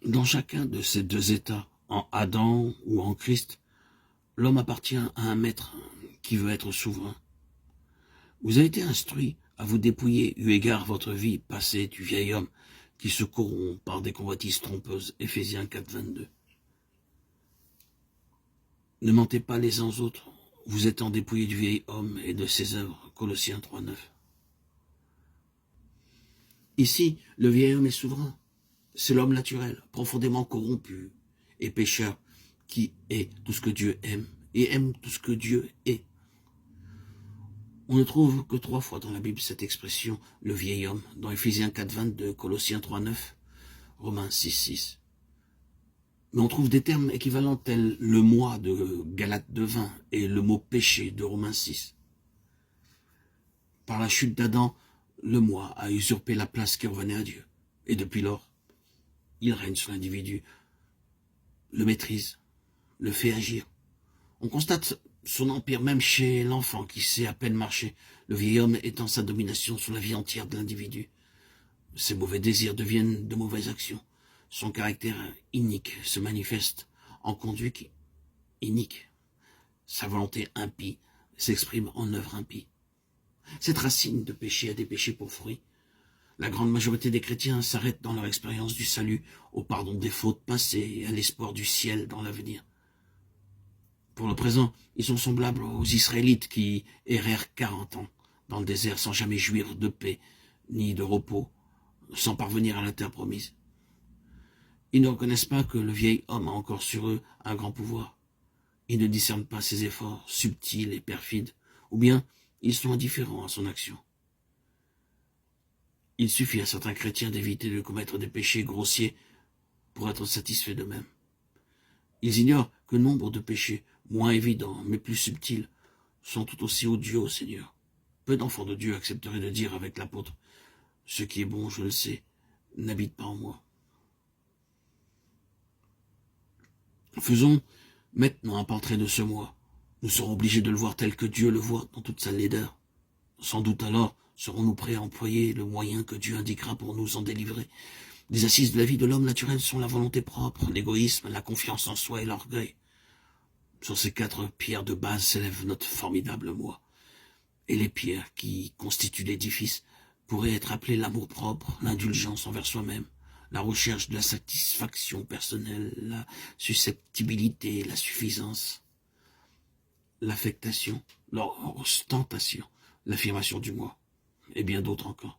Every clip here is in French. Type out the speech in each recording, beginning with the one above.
Dans chacun de ces deux états, en Adam ou en Christ, l'homme appartient à un maître qui veut être souverain. Vous avez été instruit à vous dépouiller eu égard votre vie passée du vieil homme qui se corrompt par des convoitises trompeuses. Éphésiens 4, 22. Ne mentez pas les uns aux autres, vous étant dépouillés du vieil homme et de ses œuvres. Colossiens 3, 9. Ici, le vieil homme est souverain. C'est l'homme naturel, profondément corrompu et pécheur, qui est tout ce que Dieu aime et aime tout ce que Dieu est. On ne trouve que 3 fois dans la Bible cette expression, le vieil homme, dans Éphésiens 4, 22, Colossiens 3, 9, Romains 6, 6. Mais on trouve des termes équivalents tels le moi de Galates 2, 20 et le mot péché de Romains 6. Par la chute d'Adam, le moi a usurpé la place qui revenait à Dieu. Et depuis lors, il règne sur l'individu, le maîtrise, le fait agir. On constate son empire même chez l'enfant qui sait à peine marcher, le vieil homme étend sa domination sur la vie entière de l'individu. Ses mauvais désirs deviennent de mauvaises actions. Son caractère inique se manifeste en conduite inique. Sa volonté impie s'exprime en œuvre impie. Cette racine de péché a des péchés pour fruit. La grande majorité des chrétiens s'arrêtent dans leur expérience du salut au pardon des fautes passées et à l'espoir du ciel dans l'avenir. Pour le présent, ils sont semblables aux Israélites qui errèrent 40 ans dans le désert sans jamais jouir de paix ni de repos, sans parvenir à la terre promise. Ils ne reconnaissent pas que le vieil homme a encore sur eux un grand pouvoir. Ils ne discernent pas ses efforts subtils et perfides, ou bien ils sont indifférents à son action. Il suffit à certains chrétiens d'éviter de commettre des péchés grossiers pour être satisfaits d'eux-mêmes. Ils ignorent que nombre de péchés, moins évidents mais plus subtils, sont tout aussi odieux au Seigneur. Peu d'enfants de Dieu accepteraient de dire avec l'apôtre « Ce qui est bon, je le sais, n'habite pas en moi ». Faisons maintenant un portrait de ce moi. Nous serons obligés de le voir tel que Dieu le voit dans toute sa laideur. Sans doute alors serons-nous prêts à employer le moyen que Dieu indiquera pour nous en délivrer. Les assises de la vie de l'homme naturel sont la volonté propre, l'égoïsme, la confiance en soi et l'orgueil. Sur ces 4 pierres de base s'élève notre formidable moi. Et les pierres qui constituent l'édifice pourraient être appelées l'amour-propre, l'indulgence envers soi-même, la recherche de la satisfaction personnelle, la susceptibilité, la suffisance, l'affectation, l'ostentation, l'affirmation du moi, et bien d'autres encore.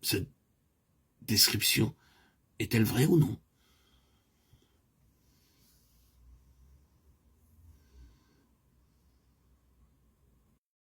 Cette description est-elle vraie ou non?